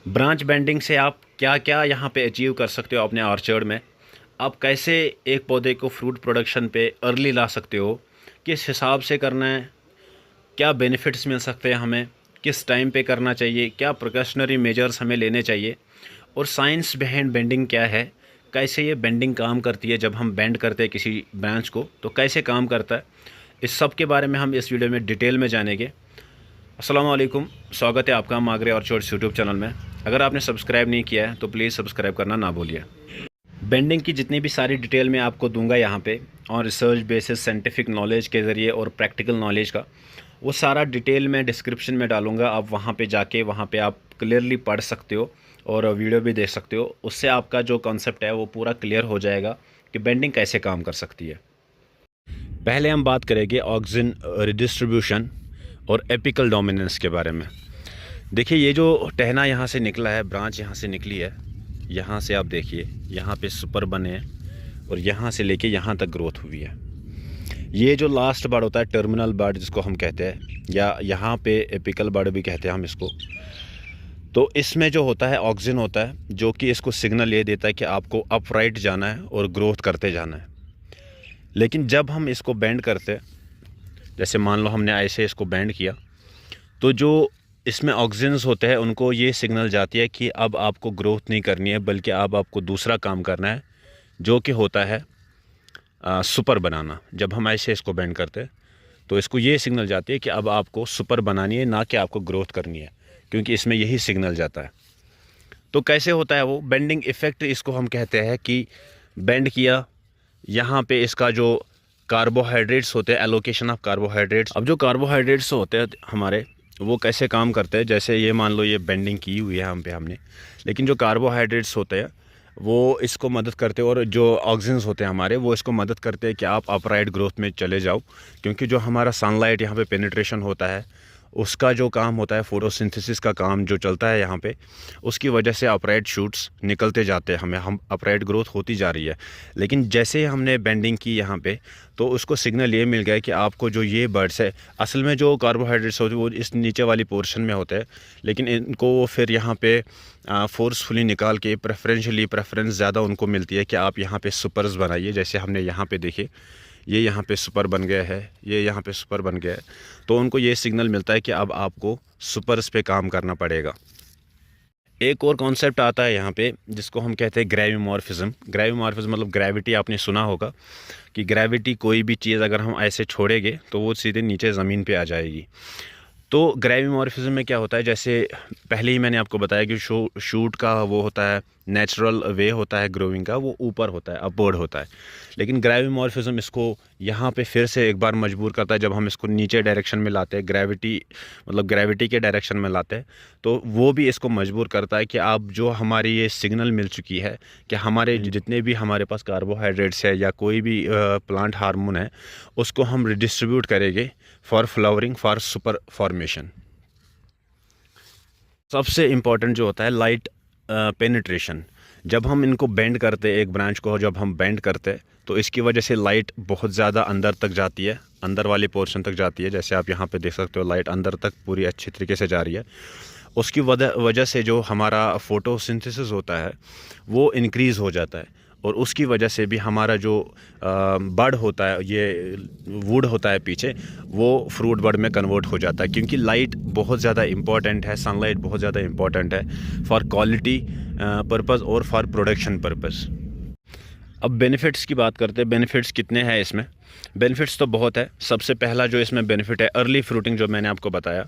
Branch bending से आप क्या क्या यहाँ पे अचीव कर सकते हो अपने ऑर्चर्ड में। आप कैसे एक पौधे को फ्रूट प्रोडक्शन पे अर्ली ला सकते हो, किस हिसाब से करना है, क्या बेनिफिट्स मिल सकते हैं हमें, किस टाइम पे करना चाहिए, क्या प्रिकॉशनरी मेजर्स हमें लेने चाहिए, और साइंस बिहाइंड बेंडिंग क्या है, कैसे ये बेंडिंग काम करती है। जब हम बेंड करते हैं किसी ब्रांच को तो कैसे काम करता है, इस सब के बारे में हम इस वीडियो में डिटेल में जानेंगे। अस्सलाम वालेकुम, स्वागत है आपका मागरे ऑर्चर्ड्स यूट्यूब चैनल में। अगर आपने सब्सक्राइब नहीं किया है तो प्लीज़ सब्सक्राइब करना ना भूलिए। बेंडिंग की जितनी भी सारी डिटेल मैं आपको दूंगा यहाँ पे, और रिसर्च बेसिस साइंटिफिक नॉलेज के ज़रिए और प्रैक्टिकल नॉलेज का, वो सारा डिटेल मैं डिस्क्रिप्शन में डालूंगा। आप वहाँ पे जाके वहाँ पे आप क्लियरली पढ़ सकते हो और वीडियो भी देख सकते हो। उससे आपका जो कॉन्सेप्ट है वो पूरा क्लियर हो जाएगा कि बेंडिंग कैसे काम कर सकती है। पहले हम बात करेंगे ऑक्सिन रिडिस्ट्रीब्यूशन और एपिकल डोमिनेंस के बारे में। देखिए, ये जो टहना यहाँ से निकला है, ब्रांच यहाँ से निकली है, यहाँ से आप देखिए यहाँ पे सुपर बने हैं और यहाँ से लेके यहाँ तक ग्रोथ हुई है। ये जो लास्ट बड होता है, टर्मिनल बड जिसको हम कहते हैं, या यहाँ पे एपिकल बड भी कहते हैं हम इसको। तो इसमें जो होता है ऑक्सिन होता है, जो कि इसको सिग्नल ये देता है कि आपको अपराइट जाना है और ग्रोथ करते जाना है। लेकिन जब हम इसको बेंड करते हैं, जैसे मान लो हमने ऐसे इसको बेंड किया, तो जो इसमें ऑक्सिन्स होते हैं उनको ये सिग्नल जाती है कि अब आपको ग्रोथ नहीं करनी है, बल्कि अब आपको दूसरा काम करना है, जो कि होता है सुपर बनाना। जब हम ऐसे इसको बेंड करते हैं तो इसको ये सिग्नल जाती है कि अब आपको सुपर बनानी है, ना कि आपको ग्रोथ करनी है, क्योंकि इसमें यही सिग्नल जाता है। तो कैसे होता है वो बेंडिंग इफ़ेक्ट, इसको हम कहते हैं कि बेंड किया, यहाँ पे इसका जो कार्बोहाइड्रेट्स होते हैं, एलोकेशन ऑफ कार्बोहाइड्रेट्स। अब जो कार्बोहाइड्रेट्स होते हैं हमारे, वो कैसे काम करते हैं, जैसे ये मान लो ये बेंडिंग की हुई है हम पे हमने, लेकिन जो कार्बोहाइड्रेट्स होते हैं वो इसको मदद करते हैं, और जो ऑक्सीजन्स होते हैं हमारे, वो इसको मदद करते हैं कि आप अपराइट ग्रोथ में चले जाओ। क्योंकि जो हमारा सनलाइट यहाँ पे पेनिट्रेशन होता है, उसका जो काम होता है, फोटोसिंथेसिस का काम जो चलता है यहाँ पे, उसकी वजह से अपराइट शूट्स निकलते जाते हैं, हम अपराइट ग्रोथ होती जा रही है। लेकिन जैसे ही हमने बेंडिंग की यहाँ पे, तो उसको सिग्नल ये मिल गया कि आपको जो ये बर्ड्स है, असल में जो कार्बोहाइड्रेट्स होते हैं वो इस नीचे वाली पोर्शन में होते हैं, लेकिन इनको वो फिर यहाँ पे फोर्सफुली निकाल के प्रेफरेंस ज़्यादा उनको मिलती है कि आप यहाँ पे सुपर्स बनाइए। जैसे हमने यहाँ पे देखे, ये यहाँ पे सुपर बन गया है, ये यहाँ पे सुपर बन गया है, तो उनको ये सिग्नल मिलता है कि अब आपको सुपर्स पे काम करना पड़ेगा। एक और कॉन्सेप्ट आता है यहाँ पे जिसको हम कहते हैं ग्रेविमॉर्फिज्म। ग्रेविमॉर्फिज्म मतलब ग्रेविटी, आपने सुना होगा कि ग्रेविटी, कोई भी चीज़ अगर हम ऐसे छोड़ेंगे तो वो सीधे नीचे ज़मीन पे आ जाएगी। तो ग्रेविमॉर्फिज्म में क्या होता है, जैसे पहले ही मैंने आपको बताया कि शूट का वो होता है, नेचुरल वे होता है ग्रोइंग का, वो ऊपर होता है, अपवर्ड होता है। लेकिन ग्रेविमॉर्फिज्म इसको यहाँ पे फिर से एक बार मजबूर करता है। जब हम इसको नीचे डायरेक्शन में लाते हैं, ग्रेविटी के डायरेक्शन में लाते हैं, तो वो भी इसको मजबूर करता है कि आप जो हमारी ये सिग्नल मिल चुकी है कि हमारे जितने भी हमारे पास कार्बोहाइड्रेट्स है या कोई भी प्लांट हार्मोन है, उसको हम रिडिस्ट्रीब्यूट करेंगे for flowering, for super formation. सबसे इम्पॉर्टेंट जो होता है लाइट पेनिट्रेशन। जब हम इनको बेंड करते हैं, एक ब्रांच को जब हम बेंड करते हैं, तो इसकी वजह से लाइट बहुत ज़्यादा अंदर तक जाती है, अंदर वाले पोर्शन तक जाती है। जैसे आप यहाँ पे देख सकते हो, लाइट अंदर तक पूरी अच्छी तरीके से जा रही है। उसकी वजह से जो हमारा फोटोसिंथेसिस होता है वो इंक्रीज़ हो जाता है, और उसकी वजह से भी हमारा जो बड होता है, ये वुड होता है पीछे, वो फ्रूट बड में कन्वर्ट हो जाता है। क्योंकि लाइट बहुत ज़्यादा इंपॉर्टेंट है, सनलाइट बहुत ज़्यादा इंपॉर्टेंट है फॉर क्वालिटी पर्पज़ और फॉर प्रोडक्शन पर्पज़। अब बेनिफिट्स की बात करते हैं। बेनिफिट्स कितने हैं इसमें? बेनिफिट्स तो बहुत है। सबसे पहला जो इसमें बेनिफिट है, अर्ली फ्रूटिंग, जो मैंने आपको बताया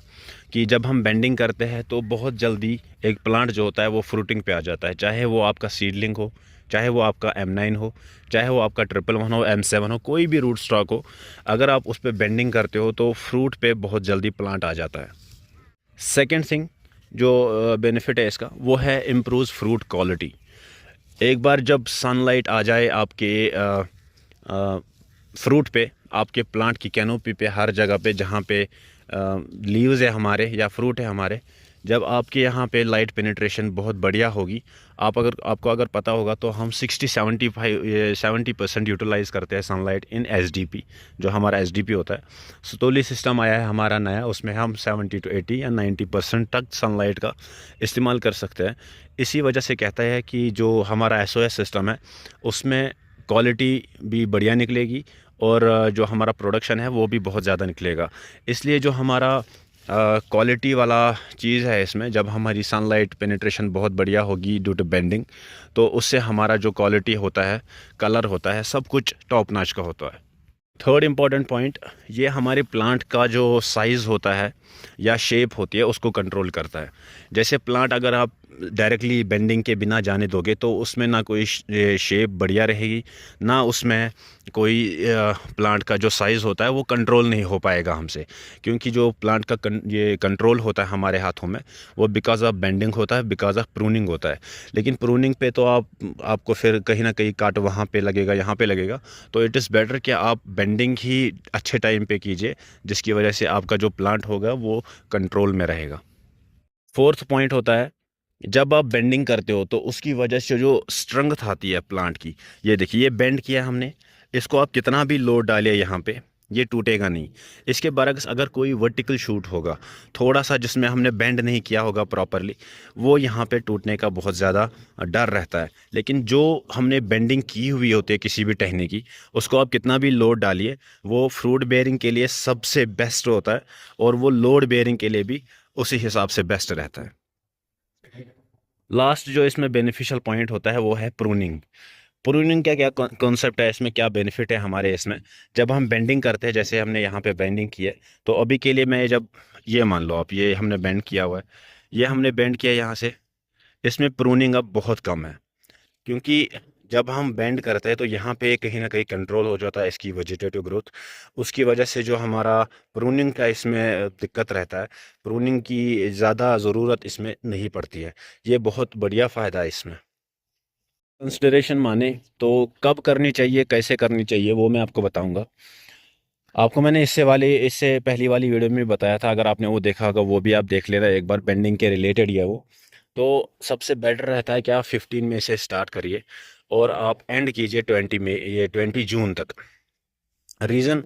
कि जब हम बेंडिंग करते हैं तो बहुत जल्दी एक प्लांट जो होता है वो फ्रूटिंग पे आ जाता है। चाहे वो आपका सीडलिंग हो, चाहे वो आपका M9 हो, चाहे वो आपका 111 हो, M7 हो, कोई भी रूट स्टॉक हो, अगर आप उस पर बेंडिंग करते हो तो फ्रूट पे बहुत जल्दी प्लांट आ जाता है। सेकेंड थिंग जो बेनिफिट है इसका, वो है इम्प्रूव फ्रूट क्वालिटी। एक बार जब सनलाइट आ जाए आपके फ्रूट पे, आपके प्लांट की कैनोपी पे, हर जगह पे जहाँ पे लीव्स है हमारे या फ्रूट है हमारे, जब आपके यहाँ पे लाइट पेनिट्रेशन बहुत बढ़िया होगी, आपको अगर पता होगा तो हम 70% यूटिलाइज़ करते हैं सनलाइट इन एसडीपी। जो हमारा एसडीपी होता है, सतोली सिस्टम आया है हमारा नया, उसमें हम 70 to 80 या 90% तक सनलाइट का इस्तेमाल कर सकते हैं। इसी वजह से कहता है कि जो हमारा एसओएस सिस्टम है उसमें क्वालिटी भी बढ़िया निकलेगी और जो हमारा प्रोडक्शन है वो भी बहुत ज़्यादा निकलेगा। इसलिए जो हमारा क्वालिटी वाला चीज़ है इसमें, जब हमारी सनलाइट पेनिट्रेशन बहुत बढ़िया होगी ड्यू टू बेंडिंग, तो उससे हमारा जो क्वालिटी होता है, कलर होता है, सब कुछ टॉप नॉच का होता है। थर्ड इम्पॉर्टेंट पॉइंट, ये हमारे प्लांट का जो साइज़ होता है या शेप होती है उसको कंट्रोल करता है। जैसे प्लांट अगर आप डायरेक्टली बेंडिंग के बिना जाने दोगे तो उसमें ना कोई शेप बढ़िया रहेगी, ना उसमें कोई प्लांट का जो साइज़ होता है वो कंट्रोल नहीं हो पाएगा हमसे। क्योंकि जो प्लांट का ये कंट्रोल होता है हमारे हाथों में, वो बिकॉज ऑफ बेंडिंग होता है, बिकॉज ऑफ प्रूनिंग होता है। लेकिन प्रूनिंग पे तो आपको फिर कहीं ना कहीं काट वहाँ पे लगेगा, यहाँ पे लगेगा। तो इट इज़ बेटर कि आप बेंडिंग ही अच्छे टाइम पे कीजिए, जिसकी वजह से आपका जो प्लांट होगा वो कंट्रोल में रहेगा। फोर्थ पॉइंट होता है, जब आप बेंडिंग करते हो तो उसकी वजह से जो स्ट्रेंथ आती है प्लांट की, ये देखिए ये बेंड किया हमने, इसको आप कितना भी लोड डालिए यहाँ पे ये टूटेगा नहीं। इसके बरक्स अगर कोई वर्टिकल शूट होगा थोड़ा सा जिसमें हमने बेंड नहीं किया होगा प्रॉपरली, वो यहाँ पे टूटने का बहुत ज़्यादा डर रहता है। लेकिन जो हमने बेंडिंग की हुई होती है किसी भी टहनी की, उसको आप कितना भी लोड डालिए, वो फ्रूट बेयरिंग के लिए सबसे बेस्ट होता है और वो लोड बेयरिंग के लिए भी उसी हिसाब से बेस्ट रहता है। लास्ट जो इसमें बेनिफिशियल पॉइंट होता है वो है प्रूनिंग। प्रूनिंग का क्या कॉन्सेप्ट है, इसमें क्या बेनिफिट है हमारे इसमें, जब हम बेंडिंग करते हैं, जैसे हमने यहाँ पे बेंडिंग की है, तो अभी के लिए मैं जब ये मान लो आप, ये हमने बेंड किया हुआ है, ये हमने बेंड किया यहाँ से, इसमें प्रूनिंग अब बहुत कम है। क्योंकि जब हम बेंड करते हैं तो यहाँ पे कहीं ना कहीं कंट्रोल हो जाता है इसकी वेजिटेटिव ग्रोथ। उसकी वजह से जो हमारा प्रूनिंग का इसमें दिक्कत रहता है, प्रूनिंग की ज़्यादा ज़रूरत इसमें नहीं पड़ती है। ये बहुत बढ़िया फ़ायदा है इसमें। कंसिडरेशन माने तो कब करनी चाहिए, कैसे करनी चाहिए, वो मैं आपको बताऊंगा। आपको मैंने इससे पहली वाली वीडियो में बताया था, अगर आपने वो देखा होगा वो भी आप देख लेना एक बार, बेंडिंग के रिलेटेड ही है वो। तो सबसे बेटर रहता है कि आप 15 में से स्टार्ट करिए और आप एंड कीजिए 20 में, ये 20 जून तक। रीज़न,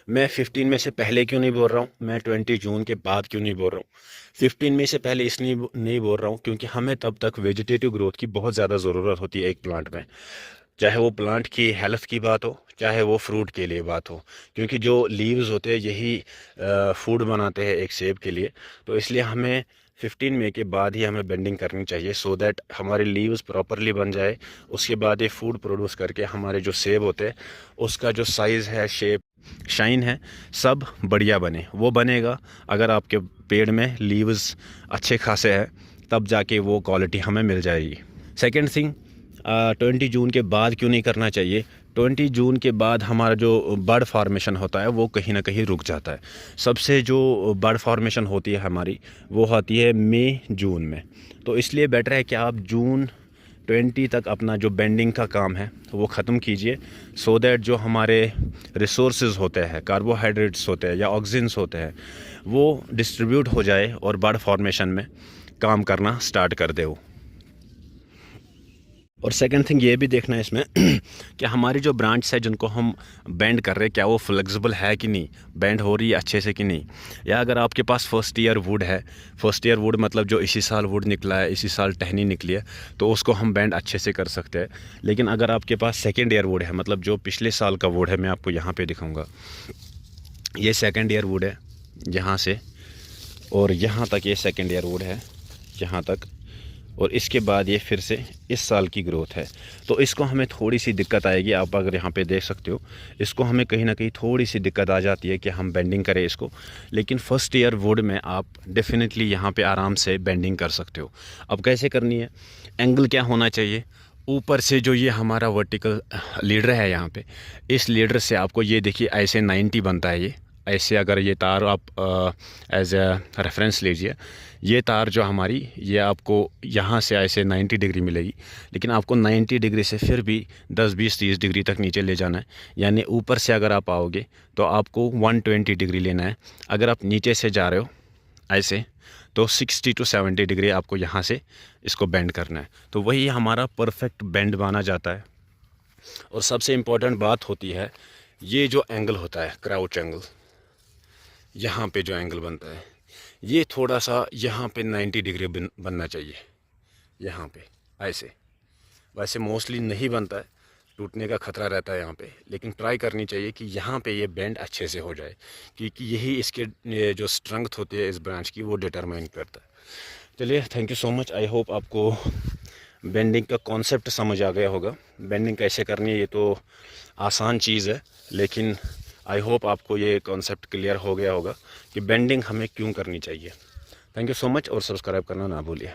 मैं 15 में से पहले क्यों नहीं बोल रहा हूँ, मैं 20 जून के बाद क्यों नहीं बोल रहा हूँ। 15 में से पहले इसलिए नहीं बोल रहा हूँ क्योंकि हमें तब तक वेजिटेटिव ग्रोथ की बहुत ज़्यादा ज़रूरत होती है एक प्लांट में, चाहे वो प्लांट की हेल्थ की बात हो, चाहे वो फ्रूट के लिए बात हो। क्योंकि जो लीव्स होते हैं यही फूड बनाते हैं एक सेब के लिए। तो इसलिए हमें 15 मई के बाद ही हमें बेंडिंग करनी चाहिए, सो दैट हमारे लीव्स प्रॉपरली बन जाए। उसके बाद ये फूड प्रोड्यूस करके हमारे जो सेब होते हैं उसका जो साइज़ है, शेप, शाइन है, सब बढ़िया बने। वो बनेगा अगर आपके पेड़ में लीव्स अच्छे खासे हैं, तब जाके वो क्वालिटी हमें मिल जाएगी। सेकेंड थिंग, 20 जून के बाद क्यों नहीं करना चाहिए। 20 जून के बाद हमारा जो बर्ड फॉर्मेशन होता है वो कहीं ना कहीं रुक जाता है। सबसे जो बर्ड फॉर्मेशन होती है हमारी, वो होती है मई जून में। तो इसलिए बेटर है कि आप जून 20 तक अपना जो बेंडिंग का काम है वो ख़त्म कीजिए, सो दैट जो हमारे रिसोर्सेज होते हैं, कार्बोहाइड्रेट्स होते हैं या ऑक्सीजन्स होते हैं, वो डिस्ट्रीब्यूट हो जाए और बर्ड फॉर्मेशन में काम करना स्टार्ट कर दे वो। और सेकंड थिंग ये भी देखना है इसमें कि हमारी जो ब्रांच है जिनको हम बेंड कर रहे हैं, क्या वो फ्लेक्सिबल है कि नहीं, बेंड हो रही है अच्छे से कि नहीं। या अगर आपके पास फर्स्ट ईयर वुड है, फर्स्ट ईयर वुड मतलब जो इसी साल वुड निकला है, इसी साल टहनी निकली है, तो उसको हम बेंड अच्छे से कर सकते हैं। लेकिन अगर आपके पास सेकेंड ईयर वुड है, मतलब जो पिछले साल का वुड है, मैं आपको यहाँ पर दिखाऊँगा, ये सेकेंड ईयर वुड है यहाँ से और यहाँ तक, ये सेकेंड ईयर वुड है यहाँ तक, और इसके बाद ये फिर से इस साल की ग्रोथ है। तो इसको हमें थोड़ी सी दिक्कत आएगी। आप अगर यहाँ पे देख सकते हो, इसको हमें कहीं ना कहीं थोड़ी सी दिक्कत आ जाती है कि हम बेंडिंग करें इसको। लेकिन फर्स्ट ईयर वुड में आप डेफिनेटली यहाँ पे आराम से बेंडिंग कर सकते हो। अब कैसे करनी है, एंगल क्या होना चाहिए, ऊपर से जो ये हमारा वर्टिकल लीडर है यहाँ पे, इस लीडर से आपको ये देखिए ऐसे 90 बनता है। ये ऐसे अगर ये तार आप एज ए रेफरेंस लीजिए, ये तार जो हमारी, ये आपको यहाँ से ऐसे 90 डिग्री मिलेगी। लेकिन आपको 90 डिग्री से फिर भी 10, 20, 30 डिग्री तक नीचे ले जाना है। यानी ऊपर से अगर आप आओगे तो आपको 120 डिग्री लेना है। अगर आप नीचे से जा रहे हो ऐसे, तो 60 to 70 डिग्री आपको यहाँ से इसको बेंड करना है, तो वही हमारा परफेक्ट बेंड माना जाता है। और सबसे इम्पोर्टेंट बात होती है ये जो एंगल होता है क्राउच एंगल, यहाँ पे जो एंगल बनता है ये थोड़ा सा यहाँ पे 90 डिग्री बनना चाहिए, यहाँ पे ऐसे। वैसे मोस्टली नहीं बनता है, टूटने का खतरा रहता है यहाँ पे, लेकिन ट्राई करनी चाहिए कि यहाँ पे ये बेंड अच्छे से हो जाए, क्योंकि यही इसके जो स्ट्रेंथ होती है इस ब्रांच की वो डिटरमाइन करता है। चलिए, thank you so much. I hope आपको बेंडिंग का कॉन्सेप्ट समझ आ गया होगा। बेंडिंग कैसे करनी है ये तो आसान चीज़ है, लेकिन आई होप आपको ये कॉन्सेप्ट क्लियर हो गया होगा कि बेंडिंग हमें क्यों करनी चाहिए। थैंक यू सो मच, और सब्सक्राइब करना ना भूलिए।